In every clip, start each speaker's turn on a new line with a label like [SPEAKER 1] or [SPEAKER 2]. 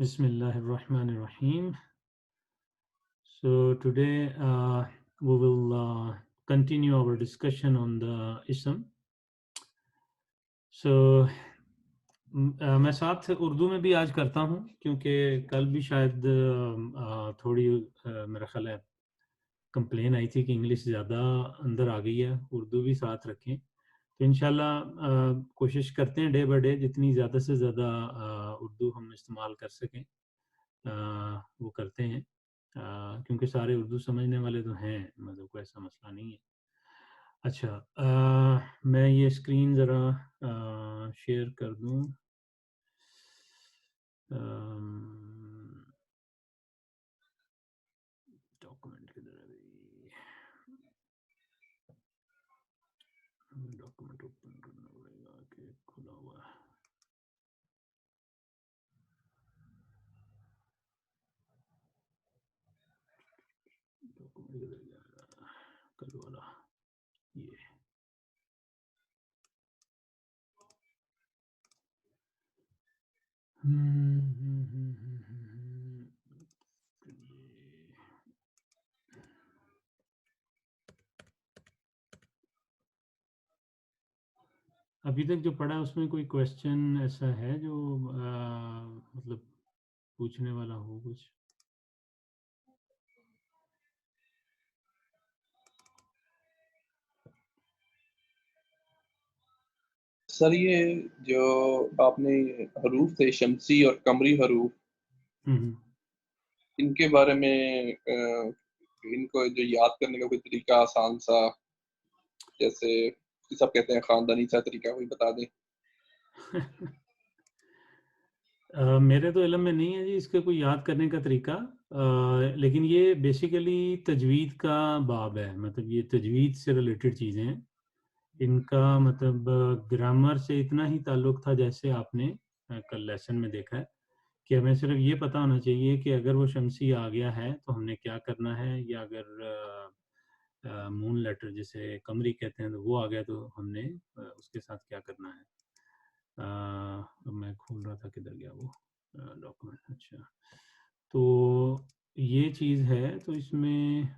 [SPEAKER 1] Bismillahirrahmanirrahim. So today we will continue our discussion on the ism. So मैं साथ उर्दू में भी आज करता हूँ क्योंकि कल भी शायद थोड़ी मेरा ख्याल है कंप्लेन आई थी कि इंग्लिश ज़्यादा अंदर आ गई है, उर्दू भी साथ रखें। तो इंशाल्लाह कोशिश करते हैं डे बाय डे जितनी ज़्यादा से ज़्यादा उर्दू हम इस्तेमाल कर सकें वो करते हैं, क्योंकि सारे उर्दू समझने वाले तो हैं, मतलब कोई ऐसा मसला नहीं है। अच्छा, मैं ये स्क्रीन ज़रा शेयर कर दूँ। डॉक्यूमेंट किधर है भाई? डॉक्यूमेंट ओपन करना पड़ेगा कि खुला हुआ है। डॉक्यूमेंट किधर गया? कल वाला ये। अभी तक जो पढ़ा उसमें कोई क्वेश्चन ऐसा है जो मतलब पूछने वाला हो कुछ?
[SPEAKER 2] सर ये जो आपने हरूफ थे शमसी और कमरी हरूफ, इनके बारे में इनको जो याद करने का कोई तरीका आसान सा, जैसे सब कहते हैं खानदानी सा तरीका कोई बता दें।
[SPEAKER 1] मेरे तो इल्म में नहीं है जी इसका कोई याद करने का तरीका, लेकिन ये बेसिकली तजवीद का बाब है, मतलब ये तजवीद से रिलेटेड चीज़ें हैं। इनका मतलब ग्रामर से इतना ही ताल्लुक़ था जैसे आपने कल लेसन में देखा है कि हमें सिर्फ ये पता होना चाहिए कि अगर वो शमसी आ गया है तो हमने क्या करना है, या अगर मून लेटर जिसे कमरी कहते हैं तो वो आ गया तो हमने उसके साथ क्या करना है। अब मैं खोल रहा था, किधर गया वो डॉक्यूमेंट? अच्छा, तो ये चीज़ है, तो इसमें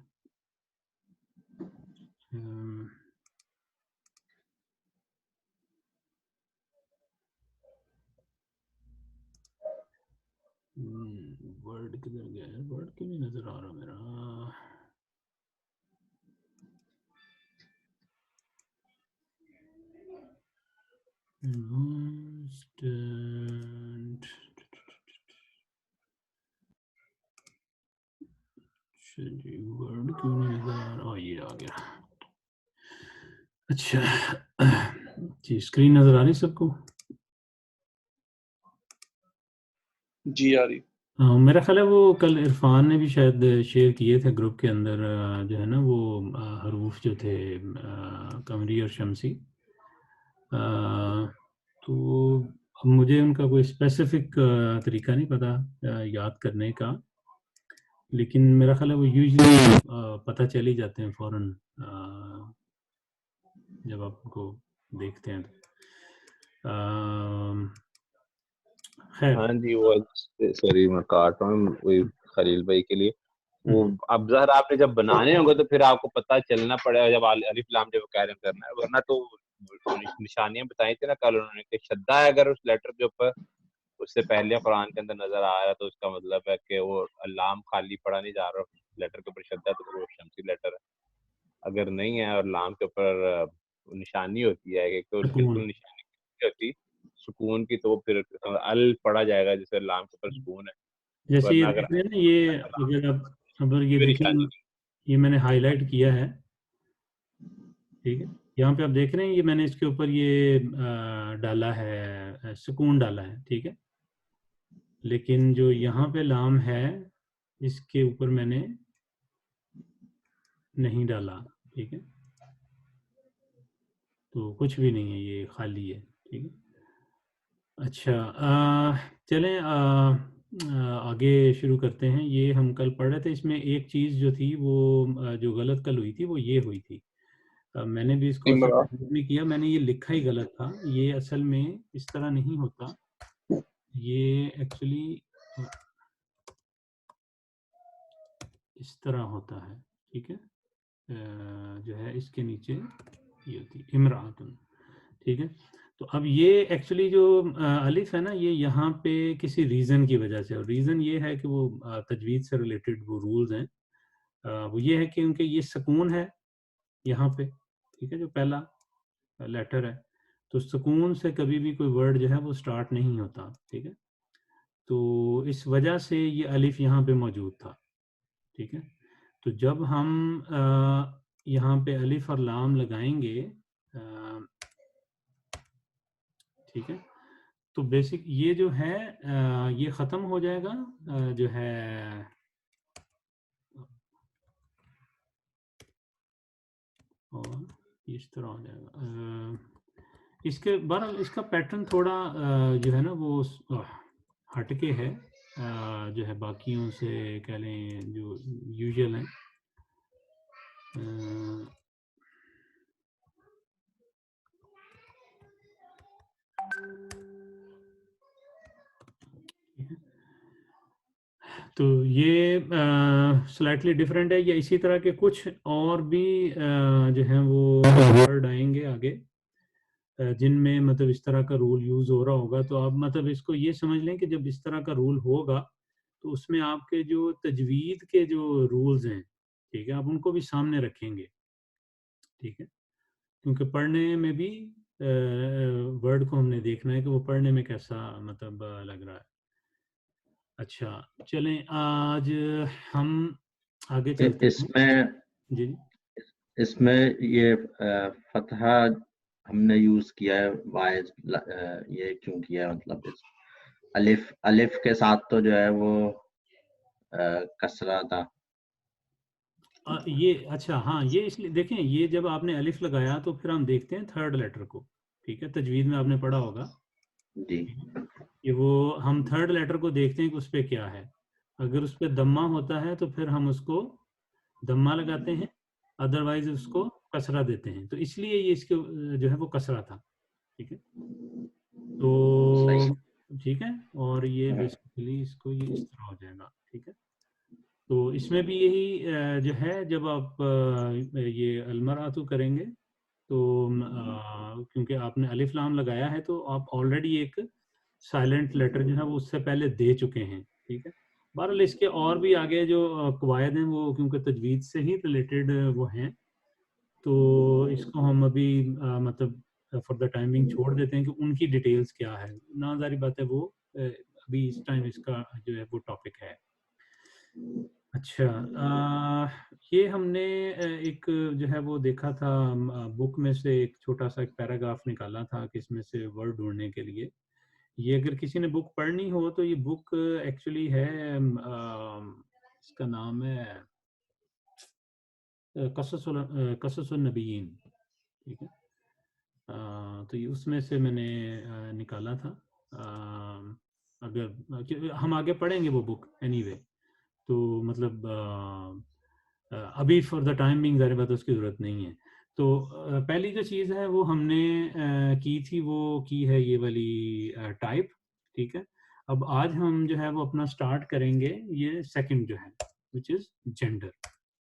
[SPEAKER 1] वर्ड किधर गया है? वर्ड क्यों नहीं नज़र आ रहा मेरा? जी वर्ड क्यों नहीं नज़र आ रहा? ये आ गया। अच्छा जी, स्क्रीन नज़र आ रही सबको?
[SPEAKER 2] जी आ रही।
[SPEAKER 1] हाँ, मेरा ख्याल है वो कल इरफान ने भी शायद शेयर किए थे ग्रुप के अंदर, जो है ना वो हरूफ जो थे कमरी और शमसी। तो अब मुझे उनका कोई स्पेसिफिक तरीका नहीं पता याद करने का, लेकिन मेरा ख्याल है वो यूजुअली पता चल ही जाते हैं फ़ौरन जब आप उनको देखते हैं तो। खैर,
[SPEAKER 3] हाँ जी, वो सॉरी मैं काट रहा हूँ वही खलील भाई के लिए। वो अब ज़हर आपने जब बनाने होंगे तो फिर आपको पता चलना पड़ेगा जब अलिफ लाम जब कायम करना है, वरना तो निशानियां बताई थी ना कल उन्होंने कि शद्दा है अगर उस लेटर के ऊपर उससे पहले कुरान के अंदर नजर आ रहा है तो उसका मतलब है कि वो लाम खाली पढ़ा नहीं जा रहा, लेटर के ऊपर शद्दा तो वो शमसी लेटर है। अगर नहीं है और लाम के ऊपर निशानी होती है कि बिल्कुल निशानी नहीं होती सुकून की, तो फिर अल पढ़ा जाएगा जैसे लाम के ऊपर सुकून है।
[SPEAKER 1] जैसे ये
[SPEAKER 3] वरना
[SPEAKER 1] देख रहे हैं ना, ये अगर आप अगर ये देखें, ये मैंने हाईलाइट किया है, ठीक है? यहाँ पे आप देख रहे हैं ये मैंने इसके ऊपर ये डाला है, सुकून डाला है, ठीक है? लेकिन जो यहाँ पे लाम है इसके ऊपर मैंने नहीं डाला, ठीक है? तो कुछ भी नहीं है, ये खाली है, ठीक है? अच्छा, चलें आगे शुरू करते हैं। ये हम कल पढ़ रहे थे, इसमें एक चीज़ जो थी वो जो गलत कल हुई थी वो ये हुई थी। मैंने भी इसको असल में नोट नहीं किया, मैंने ये लिखा ही गलत था। ये असल में इस तरह नहीं होता, ये एक्चुअली इस तरह होता है, ठीक है। जो है इसके नीचे ये होती है इमरातुन, ठीक है। तो अब ये एक्चुअली जो अलिफ है ना, ये यहाँ पे किसी रीज़न की वजह से, और रीज़न ये है कि वो तजवीद से रिलेटेड वो रूल्स हैं। वो ये है कि उनके ये सुकून है यहाँ पे, ठीक है, जो पहला लेटर है, तो सुकून से कभी भी कोई वर्ड जो है वो स्टार्ट नहीं होता, ठीक है। तो इस वजह से ये अलिफ यहाँ पे मौजूद था, ठीक है। तो जब हम यहाँ पे अलिफ और लाम लगाएंगे, ठीक है, तो बेसिक ये जो है ये ख़त्म हो जाएगा, जो है और इस तरह हो जाएगा। इसके बहरहाल इसका पैटर्न थोड़ा जो है ना वो हटके है, जो है बाकियों से कह लें जो यूजुअल हैं। तो ये स्लाइटली डिफरेंट है, या इसी तरह के कुछ और भी जो हैं वो वर्ड आएंगे आगे जिनमें मतलब इस तरह का रूल यूज़ हो रहा होगा। तो आप मतलब इसको ये समझ लें कि जब इस तरह का रूल होगा तो उसमें आपके जो तजवीद के जो रूल्स हैं, ठीक है, आप उनको भी सामने रखेंगे, ठीक है, क्योंकि पढ़ने में भी वर्ड को हमने देखना है कि वो पढ़ने में कैसा मतलब लग रहा है। अच्छा, चलें आज हम आगे चलते हैं।
[SPEAKER 4] इसमें
[SPEAKER 1] जी
[SPEAKER 4] इसमें ये फतहा हमने यूज किया है, वाइज ये क्यों किया है, मतलब इस अलिफ अलिफ के साथ तो जो है वो कसरा था।
[SPEAKER 1] ये अच्छा, हाँ, ये इसलिए देखें, ये जब आपने अलिफ लगाया तो फिर हम देखते हैं थर्ड लेटर को, ठीक है, तजवीद में आपने पढ़ा होगा
[SPEAKER 4] जी,
[SPEAKER 1] कि वो हम थर्ड लेटर को देखते हैं कि उस पर क्या है। अगर उस पर दम्मा होता है तो फिर हम उसको दम्मा लगाते हैं, अदरवाइज उसको कसरा देते हैं। तो इसलिए ये इसके जो है वो कसरा था, ठीक है।
[SPEAKER 4] सही।
[SPEAKER 1] तो ठीक है, और ये बेसिकली इसको ये इस तरह हो जाएगा, ठीक है। तो इसमें भी यही जो है, जब आप ये अलमरातु करेंगे तो क्योंकि आपने अलिफ लाम लगाया है तो आप ऑलरेडी एक साइलेंट लेटर जो है वो उससे पहले दे चुके हैं, ठीक है। बहरहाल इसके और भी आगे जो कवायद हैं वो क्योंकि तजवीद से ही रिलेटेड वो हैं, तो इसको हम अभी मतलब फॉर द टाइमिंग छोड़ देते हैं कि उनकी डिटेल्स क्या है। ना जारी बात है, वो अभी इस टाइम इसका जो है वो टॉपिक है। अच्छा, ये हमने एक जो है वो देखा था बुक में से, एक छोटा सा एक पैराग्राफ निकाला था कि इसमें से वर्ड ढूंढने के लिए। ये अगर किसी ने बुक पढ़नी हो तो ये बुक एक्चुअली है, इसका नाम है कससुन नबीयीन, ठीक है। तो ये उसमें से मैंने निकाला था। अगर हम आगे पढ़ेंगे वो बुक एनीवे, तो मतलब अभी फॉर द टाइम बिंग ज़ाहिर बात है उसकी ज़रूरत नहीं है। तो पहली जो चीज़ है वो हमने की थी, वो की है ये वाली टाइप, ठीक है। अब आज हम जो है वो अपना स्टार्ट करेंगे ये सेकंड जो है विच इज़ जेंडर,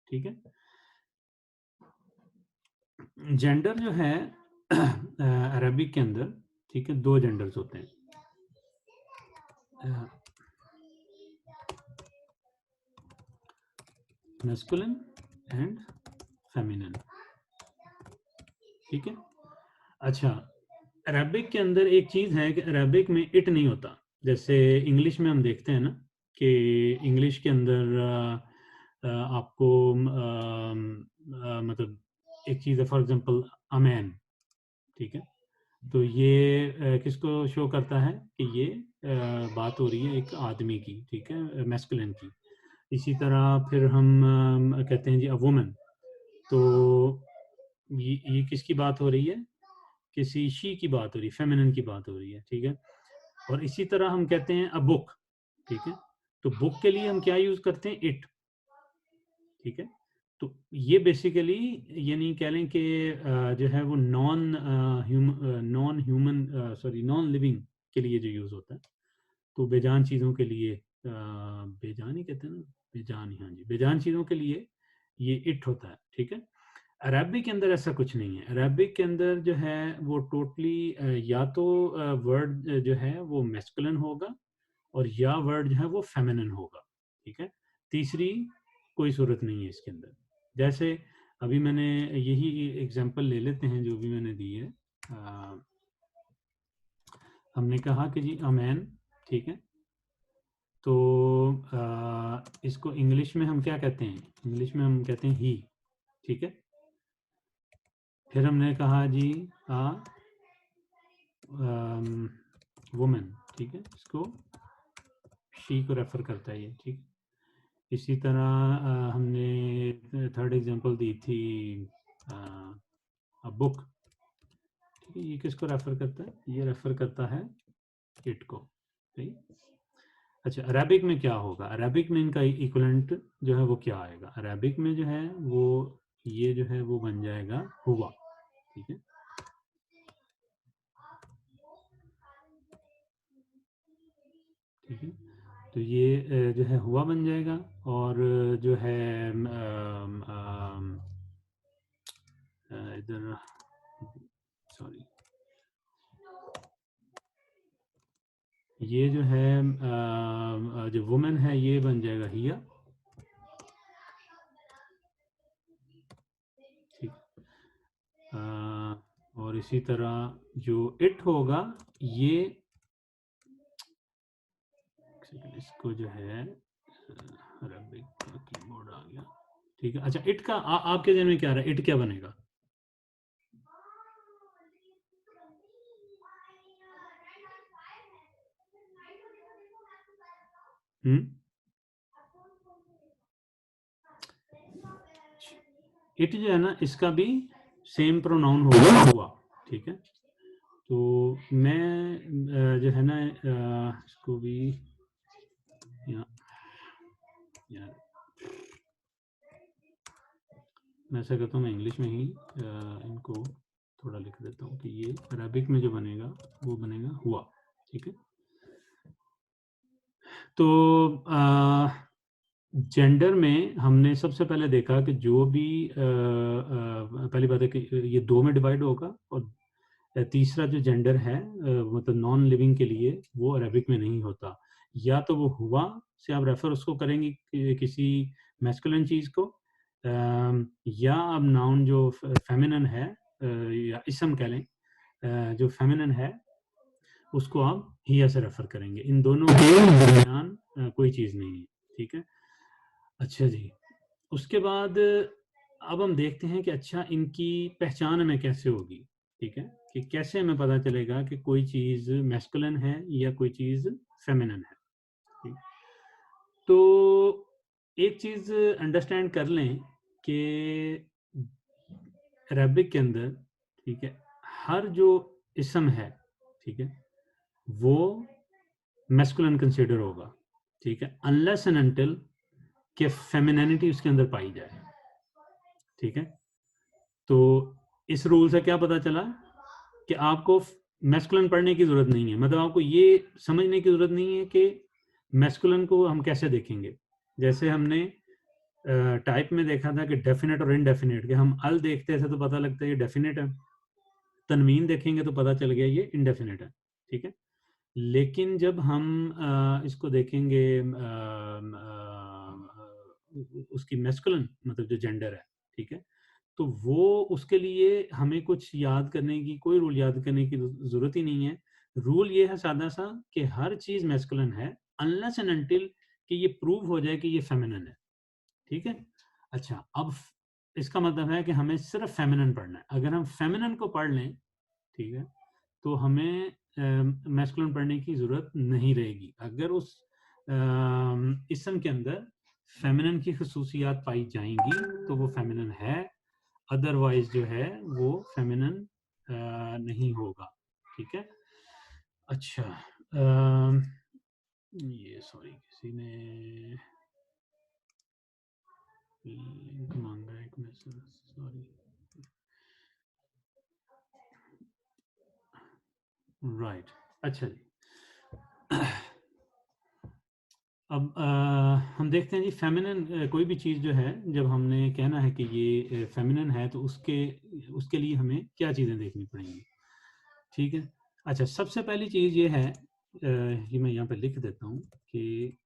[SPEAKER 1] ठीक है। जेंडर जो है अरबिक के अंदर, ठीक है, दो जेंडर्स होते हैं, मैस्कुलिन एंड फेमिनिन, ठीक है। अच्छा, अरबिक के अंदर एक चीज़ है कि अरबिक में इट नहीं होता, जैसे इंग्लिश में हम देखते हैं ना कि इंग्लिश के अंदर आपको मतलब एक चीज़ है, फॉर एग्जांपल अमैन, ठीक है। तो ये किसको शो करता है कि ये बात हो रही है एक आदमी की, ठीक है, मैस्कुलिन की। इसी तरह फिर हम कहते हैं जी अ वुमन, तो ये किसकी बात हो रही है, किसी शी की बात हो रही है, फेमिनिन की बात हो रही है, ठीक है। और इसी तरह हम कहते हैं अ बुक, ठीक है, तो बुक के लिए हम क्या यूज करते हैं, इट, ठीक है। तो ये बेसिकली यानी कह लें कि जो है वो non human sorry non living के लिए जो यूज होता है, तो बेजान चीज़ों के लिए बेजान ही कहते हैं ना, बेजान ही, हाँ जी, बेजान चीज़ों के लिए ये इट होता है, ठीक है। अरबिक के अंदर ऐसा कुछ नहीं है। अरबिक के अंदर जो है वो टोटली या तो वर्ड जो है वो मैस्कुलिन होगा और या वर्ड जो है वो फेमिनिन होगा, ठीक है। तीसरी कोई सूरत नहीं है इसके अंदर। जैसे अभी मैंने यही एग्जांपल ले लेते हैं जो भी मैंने दी है। हमने कहा कि जी अमैन, ठीक है। तो इसको इंग्लिश में हम क्या कहते हैं? इंग्लिश में हम कहते हैं ही, ठीक है। फिर हमने कहा जी वुमेन, ठीक है, इसको शी को रेफर करता है ये, ठीक। इसी तरह हमने थर्ड एग्जांपल दी थी बुक, ठीक है। ये किसको रेफर करता है? ये रेफर करता है इट को, सही। अच्छा, अरेबिक में क्या होगा? अरेबिक में इनका इक्विवेलेंट जो है वो क्या आएगा? अरेबिक में जो है वो ये जो है वो बन जाएगा हुआ, ठीक है। ठीक है, तो ये जो है हुआ बन जाएगा। और जो है इधर, सॉरी, ये जो है जो वुमेन है ये बन जाएगा हिया, ठीक। और इसी तरह जो इट होगा ये, इसको जो है अरबिक का कीबोर्ड आ गया, ठीक है। अच्छा, इट का आपके जहन में क्या आ रहा है? इट क्या बनेगा? इट जो है ना, इसका भी सेम प्रोनाउन होगा हुआ, ठीक है। तो मैं जो है ना इसको भी यार मैं ऐसा करता हूँ, मैं इंग्लिश में ही इनको थोड़ा लिख देता हूँ कि ये अरबिक में जो बनेगा वो बनेगा हुआ, ठीक है। तो जेंडर में हमने सबसे पहले देखा कि जो भी पहली बात है कि ये दो में डिवाइड होगा, और तीसरा जो जेंडर है मतलब नॉन लिविंग के लिए वो अरेबिक में नहीं होता। या तो वो हुआ से आप रेफर उसको करेंगे किसी मैस्कुलिन चीज़ को, या अब नाउन जो फेमिनिन है या इसम कह लें, जो फेमिनिन है उसको आप हिया से रेफर करेंगे। इन दोनों के दरमियान कोई चीज़ नहीं है, ठीक है। अच्छा जी, उसके बाद अब हम देखते हैं कि अच्छा इनकी पहचान हमें कैसे होगी, ठीक है, कि कैसे हमें पता चलेगा कि कोई चीज़ मैस्कुलिन है या कोई चीज़ फेमिनिन है, ठीक। तो एक चीज़ अंडरस्टैंड कर लें कि अरबिक के अंदर, ठीक है, हर जो इसम है, ठीक है, वो मैस्कुलिन कंसिडर होगा, ठीक है, अनलेस एंड अनटिल कि फेमिनिनिटी उसके अंदर पाई जाए, ठीक है। तो इस रूल से क्या पता चला कि आपको मैस्कुलिन पढ़ने की जरूरत नहीं है, मतलब आपको ये समझने की जरूरत नहीं है कि मैस्कुलिन को हम कैसे देखेंगे। जैसे हमने टाइप में देखा था कि डेफिनेट और इनडेफिनेट, कि हम अल देखते थे तो पता लगता है ये डेफिनेट है, तनवीन देखेंगे तो पता चल गया ये इनडेफिनेट है, ठीक है। लेकिन जब हम इसको देखेंगे उसकी मैस्कुलिन मतलब जो जेंडर है, ठीक है, तो वो उसके लिए हमें कुछ याद करने की, कोई रूल याद करने की जरूरत ही नहीं है। रूल ये है सादा सा कि हर चीज मैस्कुलिन है अनलेस एंड अनटिल कि ये प्रूव हो जाए कि ये फेमिनिन है, ठीक है। अच्छा, अब इसका मतलब है कि हमें सिर्फ फेमिनिन पढ़ना है। अगर हम फेमिनिन को पढ़ लें, ठीक है, तो हमें मैस्कुलिन पढ़ने की जरूरत नहीं रहेगी। अगर उस इसम के अंदर फेमिनिन की खसूसियात पाई जाएंगी तो वो फेमिनिन है, अदरवाइज जो है वो फेमिनिन नहीं होगा, ठीक है। अच्छा, ये सॉरी किसी ने लिंक मांगा एक मैसेज, सॉरी, राइट। अच्छा जी, अब हम देखते हैं जी फेमिनिन कोई भी चीज़ जो है, जब हमने कहना है कि ये फेमिनिन है, तो उसके लिए हमें क्या चीज़ें देखनी पड़ेंगी, ठीक है। अच्छा, सबसे पहली चीज़ ये है, ये मैं यहाँ पे लिख देता हूँ कि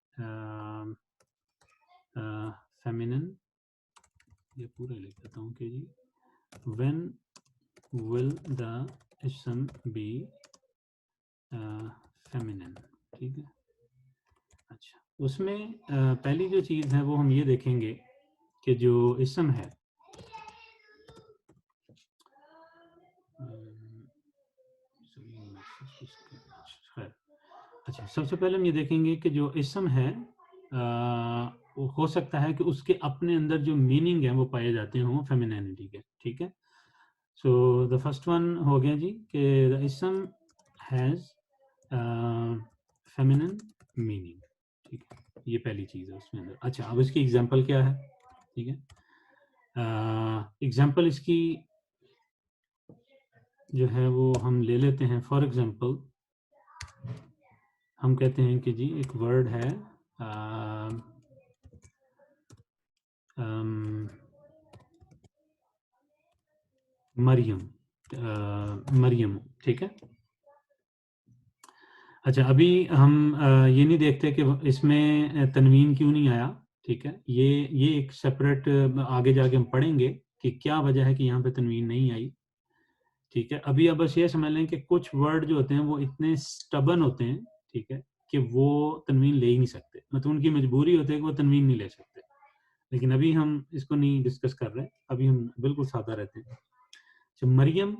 [SPEAKER 1] फेमिनिन, ये पूरा लिख देता हूँ कि जी व्हेन विल द इसम बी फेमिनिन, ठीक है। अच्छा, उसमें पहली जो चीज़ है वो हम ये देखेंगे कि जो इसम है, अच्छा, सबसे पहले हम ये देखेंगे कि जो इसम है वो हो सकता है कि उसके अपने अंदर जो मीनिंग है वो पाए जाते हों फेमिनिनिटी के, ठीक है। सो द फर्स्ट वन हो गया जी कि द इसम हैज़ फेमिनिन मीनिंग, ठीक है, ये पहली चीज़ है उसमें अंदर। अच्छा, अब इसकी एग्जांपल क्या है, ठीक है। एग्जांपल इसकी जो है वो हम ले लेते हैं। फॉर एग्जांपल हम कहते हैं कि जी एक वर्ड है मरियम, मरियम, ठीक है। अच्छा, अभी हम ये नहीं देखते कि इसमें तनवीन क्यों नहीं आया, ठीक है। ये एक सेपरेट आगे जाके हम पढ़ेंगे कि क्या वजह है कि यहाँ पे तनवीन नहीं आई, ठीक है। अभी अब बस ये समझ लें कि कुछ वर्ड जो होते हैं वो इतने स्टबन होते हैं, ठीक है, कि वो तनवीन ले ही नहीं सकते, मतलब उनकी मजबूरी होती है कि वो तनवीन नहीं ले सकते। लेकिन अभी हम इसको नहीं डिस्कस कर रहे, अभी हम बिल्कुल सादा रहते हैं। तो मरियम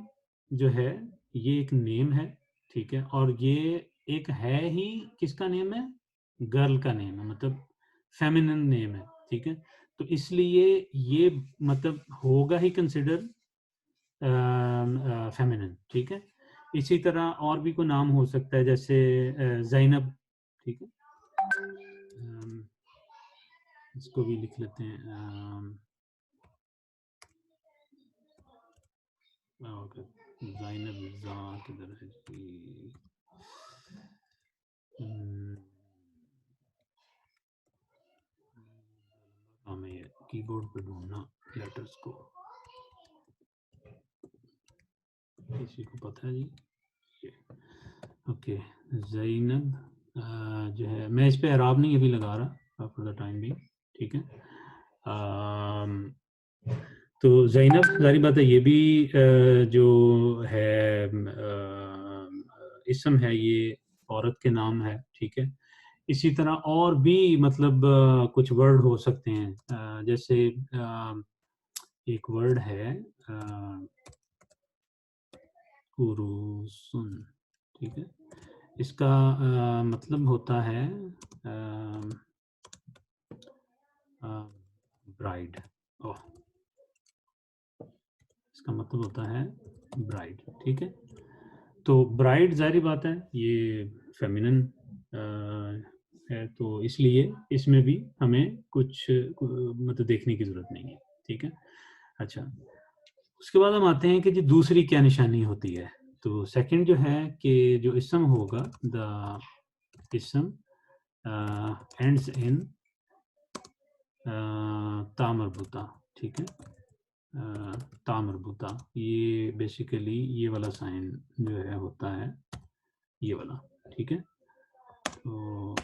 [SPEAKER 1] जो है ये एक नेम है, ठीक है, और ये एक है ही किसका नेम है, गर्ल का नेम है, मतलब फेमिनिन नेम है, ठीक है। तो इसलिए ये मतलब होगा ही कंसिडर फेमिनिन, ठीक है। इसी तरह और भी कोई नाम हो सकता है, जैसे ज़ैनब, ठीक है। इसको भी लिख लेते हैं, ओके, ज़ैनब ज़ा किधर है जी, हमें कीबोर्ड पे ढूंढना लेटर्स को, किसी को पता है जी। ओके, ज़ैनब जो है, मैं इस पे एराब नहीं अभी लगा रहा फॉर द टाइम भी, ठीक है। तो ज़ैनब, जारी बात है, ये भी जो है इसम है, ये औरत के नाम है, ठीक है। इसी तरह और भी मतलब कुछ वर्ड हो सकते हैं, जैसे एक वर्ड है उरूसुन, ठीक है। इसका मतलब होता है ब्राइड, ओह, इसका मतलब होता है ब्राइड, ठीक है। तो ब्राइड जाहिर बात है ये फेमिनिन है, तो इसलिए इसमें भी हमें कुछ मतलब देखने की जरूरत नहीं है, ठीक है। अच्छा, उसके बाद हम आते हैं कि जी दूसरी क्या निशानी होती है। तो सेकंड जो है कि जो इसम होगा, द इसम एंड्स इन तामरबुता, ठीक है। तामरबुता, ये बेसिकली ये वाला साइन जो है होता है, ये वाला, ठीक है। तो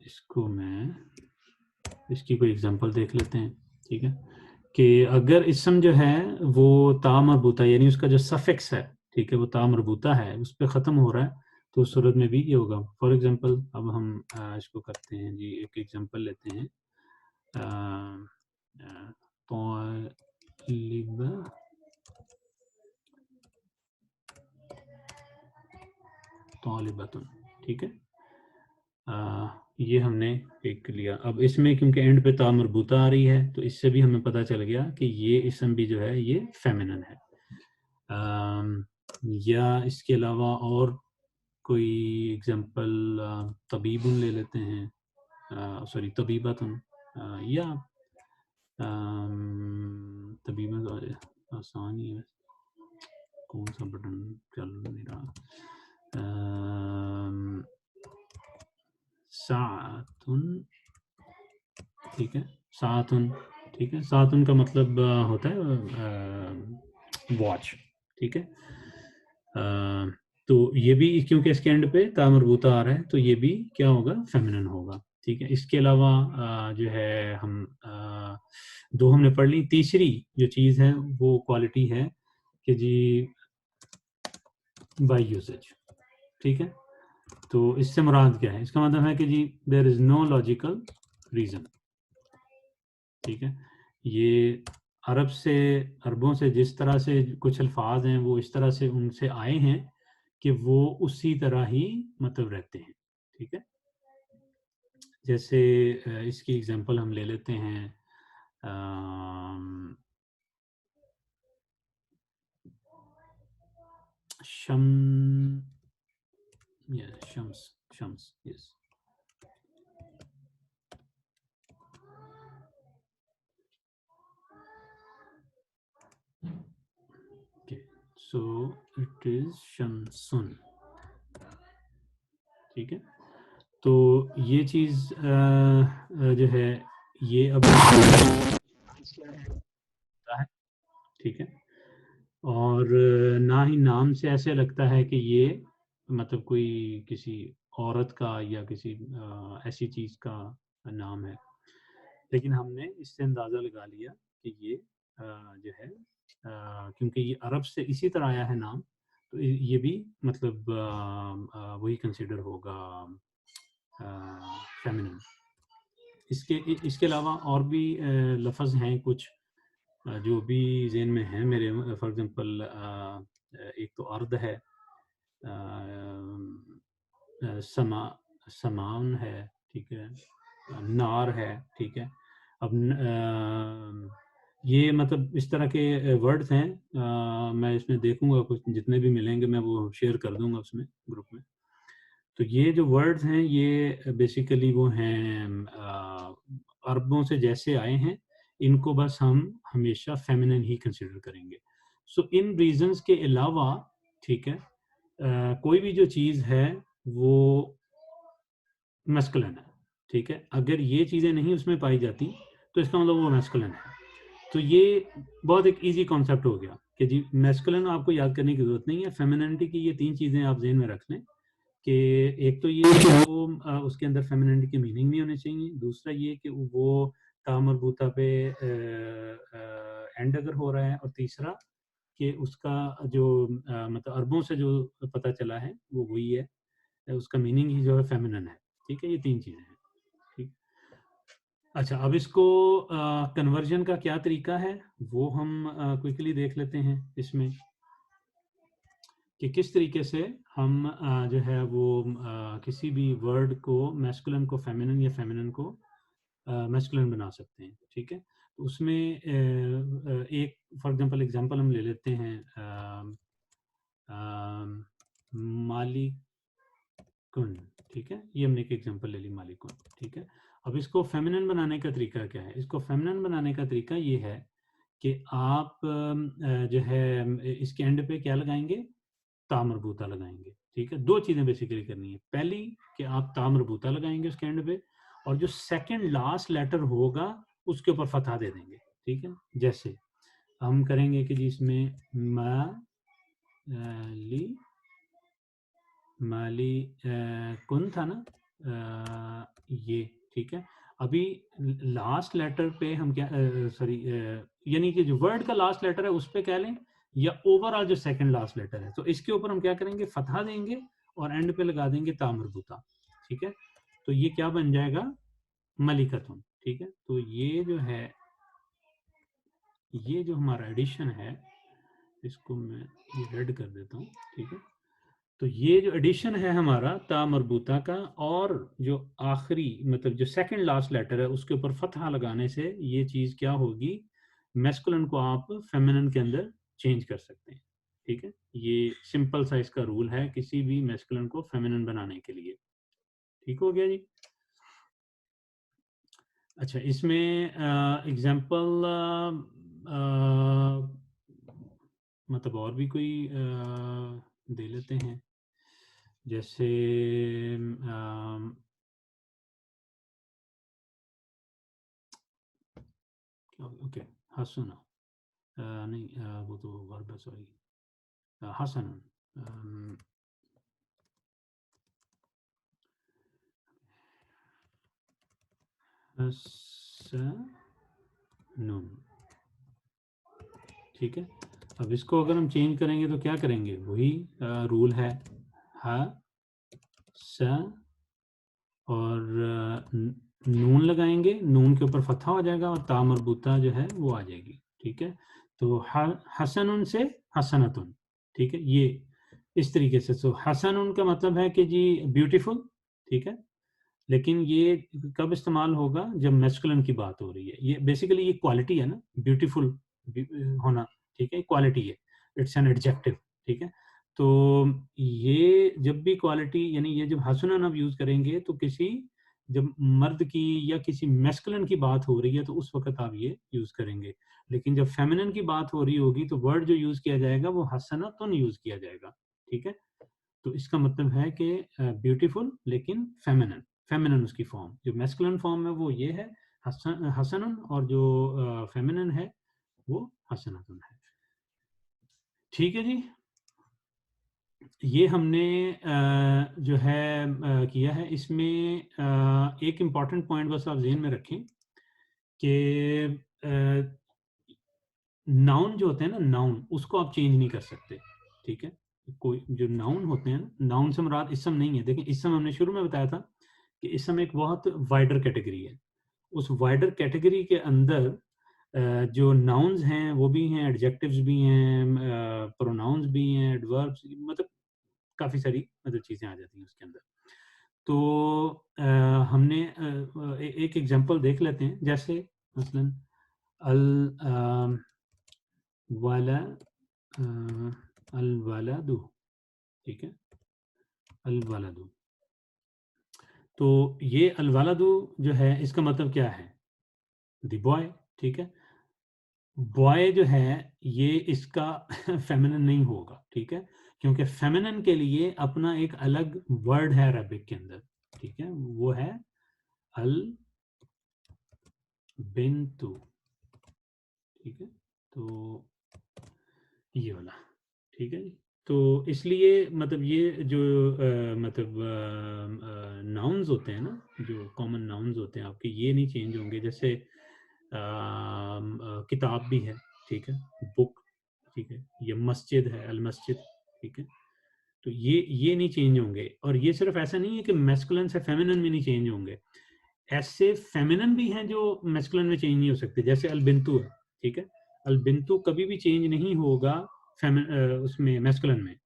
[SPEAKER 1] इसको मैं इसकी कोई एग्जांपल देख लेते हैं, ठीक है। कि अगर इसम जो है वो ता मरबूता, यानी उसका जो सफिक्स है, ठीक है, वो ता मरबूता है, उस पर ख़त्म हो रहा है, तो उस सूरत में भी ये होगा। फॉर एग्जांपल अब हम इसको करते हैं जी, एक एग्जांपल लेते हैं, तालिबतुन, ठीक है। ये हमने एक लिया। अब इसमें क्योंकि एंड पे ता मरबूता आ रही है, तो इससे भी हमें पता चल गया कि ये इसम भी जो है ये फेमिनिन है। या इसके अलावा और कोई एग्जांपल, तबीबुन ले लेते हैं, सॉरी तबीबतुन, या तबीबन तो आसान ही है, कौन सा बटन चल नहीं रहा, सातुन, ठीक है, सातुन, ठीक है, सातुन का मतलब होता है वॉच, ठीक है। तो ये भी क्योंकि इसके एंड पे ता मरबूता आ रहा है तो ये भी क्या होगा, फेमिनिन होगा, ठीक है। इसके अलावा जो है हम दो हमने पढ़ ली, तीसरी जो चीज़ है वो क्वालिटी है कि जी बाय यूसेज, ठीक है। तो इससे मुराद क्या है, इसका मतलब है कि जी there is no logical reason, ठीक है। ये अरबों से जिस तरह से कुछ अल्फाज हैं वो इस तरह से उनसे आए हैं कि वो उसी तरह ही मतलब रहते हैं, ठीक है। जैसे इसकी एग्जांपल हम ले लेते हैं, शम, Shams, yes. Okay, so it is Shamsun, ठीक है। तो ये चीज़ जो है ये अब है, ठीक है। और ना ही नाम से ऐसे लगता है कि ये मतलब कोई किसी औरत का या किसी ऐसी चीज़ का नाम है, लेकिन हमने इससे अंदाज़ा लगा लिया कि ये जो है क्योंकि ये अरब से इसी तरह आया है नाम, तो ये भी मतलब वही कंसिडर होगा फेमिनिन। इसके अलावा और भी लफ्ज़ हैं कुछ जो भी ज़हन में हैं मेरे, फॉर एग्जांपल एक तो अर्द है, समा समान है, ठीक है, नार है, ठीक है। अब ये मतलब इस तरह के वर्ड्स हैं, मैं इसमें देखूंगा कुछ जितने भी मिलेंगे मैं वो शेयर कर दूंगा उसमें ग्रुप में। तो ये जो वर्ड्स हैं ये बेसिकली वो हैं अरबों से जैसे आए हैं, इनको बस हम हमेशा फेमिनिन ही कंसिडर करेंगे। सो इन रीजंस के अलावा, ठीक है, कोई भी जो चीज़ है वो मैस्कुलिन है, ठीक है। अगर ये चीज़ें नहीं उसमें पाई जाती तो इसका मतलब वो मैस्कुलिन है। तो ये बहुत एक इजी कॉन्सेप्ट हो गया कि जी मैस्कुलिन आपको याद करने की जरूरत नहीं है, फेमिनिनिटी की ये तीन चीज़ें आप जहन में रख लें कि एक तो ये कि वो उसके अंदर फेमिनिनिटी की मीनिंग नहीं होनी चाहिए, दूसरा ये कि वो ता मरबूता पे एंड अगर हो रहा है, और तीसरा कि उसका जो मतलब अरबों से जो पता चला है वो वही है, उसका मीनिंग ही जो है फेमिनिन है, ठीक है। ये तीन चीज़ें हैं, ठीक। अच्छा, अब इसको कन्वर्जन का क्या तरीका है वो हम क्विकली देख लेते हैं इसमें, कि किस तरीके से हम जो है वो किसी भी वर्ड को मैस्कुलिन को फेमिनिन या फेमिनिन को मैस्कुलिन बना सकते हैं, ठीक है। तो उसमें एक फॉर एग्जांपल हम ले लेते हैं, मालिकुन, ठीक है। ये हमने एक एग्जांपल ले ली, मालिकुन, ठीक है। अब इसको फेमिनिन बनाने का तरीका क्या है, इसको फेमिनिन बनाने का तरीका ये है कि आप जो है इसके एंड पे क्या लगाएंगे, तामरबूता लगाएंगे, ठीक है। दो चीजें बेसिकली करनी है, पहली कि आप तामरबूता लगाएंगे उसके एंड पे, और जो सेकंड लास्ट लेटर होगा उसके ऊपर फतहा दे देंगे, ठीक है। जैसे हम करेंगे कि जी इसमें माली कुन था ना, ये, ठीक है। अभी लास्ट लेटर पे हम क्या सॉरी यानी कि जो वर्ड का लास्ट लेटर है उस पे कह लें, या ओवरऑल जो सेकंड लास्ट लेटर है, तो इसके ऊपर हम क्या करेंगे, फतहा देंगे और एंड पे लगा देंगे तामरबूता, ठीक है। तो ये क्या बन जाएगा, मलिकतुन, ठीक है। तो ये जो है, ये जो हमारा एडिशन है, इसको मैं ये रेड कर देता हूँ, ठीक है। तो ये जो एडिशन है हमारा ता मरबूता का, और जो आखिरी मतलब जो सेकंड लास्ट लेटर है उसके ऊपर फतहा लगाने से ये चीज़ क्या होगी, मैस्कुलिन को आप फेमिनिन के अंदर चेंज कर सकते हैं, ठीक है। ये सिंपल सा इसका रूल है किसी भी मैस्कुलिन को फेमिनिन बनाने के लिए, ठीक हो गया जी। अच्छा, इसमें एग्जांपल मतलब और भी कोई दे लेते हैं, जैसे ओके हसना नहीं वो तो वर्ब है सॉरी हसन हसनुन ठीक है। अब इसको अगर हम चेंज करेंगे तो क्या करेंगे, वही रूल है हा स और नून लगाएंगे, नून के ऊपर फतहा हो जाएगा और ता मरबूता जो है वो आ जाएगी। ठीक है, तो हसनुन से हसनतुन। ठीक है, ये इस तरीके से। सो हसनुन का मतलब है कि जी ब्यूटीफुल। ठीक है, लेकिन ये कब इस्तेमाल होगा, जब मैस्कुलिन की बात हो रही है। ये बेसिकली ये क्वालिटी है ना, ब्यूटीफुल होना। ठीक है, क्वालिटी है, इट्स एन एडजेक्टिव। ठीक है, तो ये जब भी क्वालिटी यानी ये जब हसनन आप यूज करेंगे तो किसी जब मर्द की या किसी मैस्कुलिन की बात हो रही है तो उस वक्त आप ये यूज करेंगे। लेकिन जब फेमिनिन की बात हो रही होगी तो वर्ड जो यूज किया जाएगा वो हसनतुन यूज किया जाएगा। ठीक है, तो इसका मतलब है कि ब्यूटीफुल लेकिन फेमिनिन, फेमिनिन उसकी फॉर्म। जो मैस्कुलिन फॉर्म है वो ये है हसनन, और जो फेमिनिन है वो हसनतुन है। ठीक है जी, ये हमने जो है किया है। इसमें एक इम्पॉर्टेंट पॉइंट बस आप ज़हन में रखें कि नाउन जो होते हैं ना, नाउन उसको आप चेंज नहीं कर सकते। ठीक है, कोई जो नाउन होते हैं, नाउन से मुराद इसम नहीं है। देखिए इसम हमने शुरू में बताया था कि इसम एक बहुत वाइडर कैटेगरी है। उस वाइडर कैटेगरी के अंदर जो नाउन्स हैं वो भी हैं, एडजेक्टिव्स भी हैं, प्रोनाउंस भी हैं, एडवर्ब्स, मतलब काफ़ी सारी मतलब चीज़ें आ जाती हैं उसके अंदर। तो हमने एक एग्जांपल देख लेते हैं। जैसे मसलन अल वाला अल वालादु। ठीक है, अल वालादु, तो ये अल वालादु जो है इसका मतलब क्या है, द बॉय। ठीक है, बॉय जो है ये इसका फेमिनिन नहीं होगा। ठीक है, क्योंकि फेमिनिन के लिए अपना एक अलग वर्ड है अरबिक के अंदर। ठीक है, वो है अल बिन्तु। ठीक है, तो ये वाला। ठीक है जी, तो इसलिए मतलब ये जो मतलब नाउन्स होते हैं ना, जो कॉमन नाउन्स होते हैं आपके, ये नहीं चेंज होंगे। जैसे किताब भी है। ठीक है, बुक। ठीक है, ये मस्जिद है, अल मस्जिद। ठीक है, तो ये नहीं चेंज होंगे। और ये सिर्फ ऐसा नहीं है कि मैस्कुलिन से फेमिनिन में नहीं चेंज होंगे, ऐसे फेमिनिन भी हैं जो मैस्कुलिन में चेंज नहीं हो सकते। जैसे अलबिंतु है। ठीक है, अलबिंतु कभी भी चेंज नहीं होगा उसमें मैस्कुलिन में,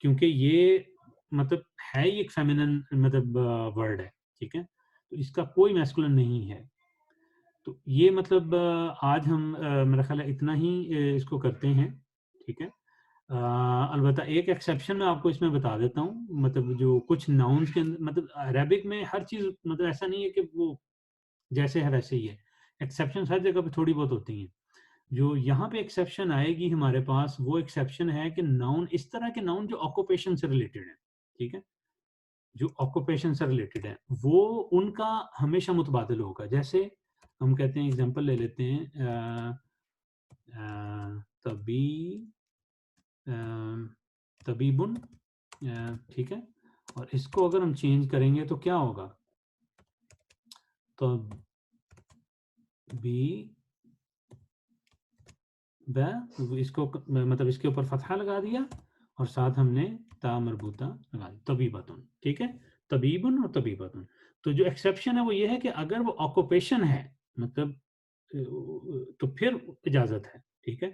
[SPEAKER 1] क्योंकि ये मतलब है ही एक फेमिनिन मतलब वर्ड है। ठीक है, तो इसका कोई मैस्कुलिन नहीं है। तो ये मतलब आज हम मेरा ख्याल है इतना ही इसको करते हैं। ठीक है, अलबत्ता एक एक्सेप्शन मैं आपको इसमें बता देता हूँ। मतलब जो कुछ नाउन्स के अंदर, मतलब अरेबिक में हर चीज़ मतलब ऐसा नहीं है कि वो जैसे है वैसे ही है। एक्सेप्शन हर जगह पे थोड़ी बहुत होती हैं। जो यहाँ पे एक्सेप्शन आएगी हमारे पास, वो एक्सेप्शन है कि नाउन, इस तरह के नाउन जो ऑक्यूपेशन से रिलेटेड है। ठीक है, जो ऑक्यूपेशन से रिलेटेड है वो उनका हमेशा मुतबादिल होगा। जैसे हम कहते हैं, एग्जांपल ले लेते हैं तबी तबीबुन। ठीक है, और इसको अगर हम चेंज करेंगे तो क्या होगा, तो बी इसको मतलब इसके ऊपर फतहा लगा दिया और साथ हमने ता मरबूता लगा दी, तबीबतुन। ठीक है, तबीबुन और तबीबतुन। तो जो एक्सेप्शन है वो ये है कि अगर वो ऑक्यूपेशन है मतलब तो फिर इजाजत है। ठीक है,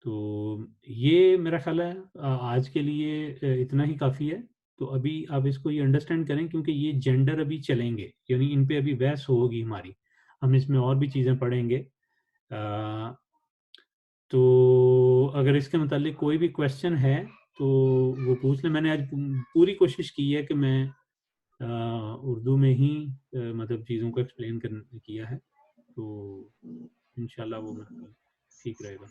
[SPEAKER 1] तो ये मेरा ख्याल है आज के लिए इतना ही काफ़ी है। तो अभी आप इसको ये अंडरस्टैंड करें, क्योंकि ये जेंडर अभी चलेंगे, यानी इन पे अभी बहस होगी हमारी, हम इसमें और भी चीज़ें पढ़ेंगे। तो अगर इसके मतलब कोई भी क्वेश्चन है तो वो पूछ लें। मैंने आज पूरी कोशिश की है कि मैं उर्दू में ही मतलब चीज़ों को एक्सप्लेन किया है, तो इंशाल्लाह वो मेरा ठीक रहेगा।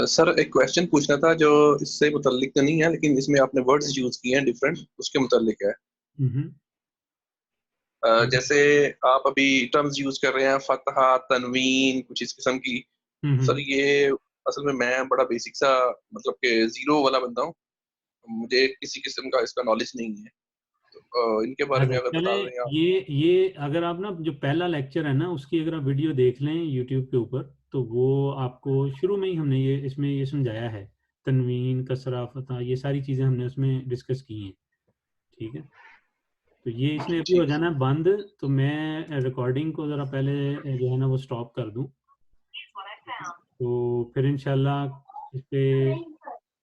[SPEAKER 2] सर एक क्वेश्चन पूछना था जो इससे मुतल्लिक तो नहीं है, लेकिन इसमें आपने वर्ड्स यूज किए हैं डिफरेंट, उसके मुतल्लिक है। जैसे आप अभी टर्म्स यूज कर रहे हैं फतहा, तनवीन, कुछ इस किस्म की। सर ये असल में मैं बड़ा बेसिक सा मतलब के जीरो वाला बंदा हूँ, मुझे किसी किस्म का इसका नॉलेज नहीं है, तो इनके बारे में अगर बता दें आप।
[SPEAKER 1] ये अगर आप ना जो पहला लेक्चर है ना उसकी अगर आप वीडियो देख लें यूट्यूब के ऊपर, तो वो आपको शुरू में ही हमने ये इसमें ये समझाया है, तनवीन, कसरा, फतह, ये सारी चीज़ें हमने उसमें डिस्कस की हैं। ठीक है, तो ये इसमें अभी हो
[SPEAKER 2] ठीक।
[SPEAKER 1] जाना बंद, तो मैं रिकॉर्डिंग को ज़रा पहले जो है ना वो स्टॉप कर दूं, तो फिर इंशाल्लाह इस पे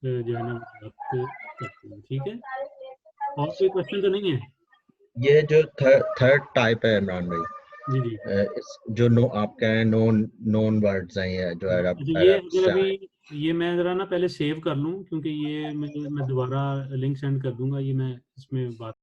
[SPEAKER 1] जो है ना बात करते हैं। ठीक है, और कोई क्वेश्चन तो नहीं है?
[SPEAKER 4] ये जो थर्ड टाइप है इमरान भाई,
[SPEAKER 1] जी जी।
[SPEAKER 4] इस जो नो आप कह रहे हैं नोन वर्ड्स हैं ये जो अरब
[SPEAKER 1] अच्छा, ये
[SPEAKER 4] अरब
[SPEAKER 1] अगर
[SPEAKER 4] से
[SPEAKER 1] अभी
[SPEAKER 4] आए।
[SPEAKER 1] ये मैं ज़रा ना पहले सेव कर लूं, क्योंकि ये मैं दोबारा लिंक सेंड कर दूंगा, ये मैं इसमें बात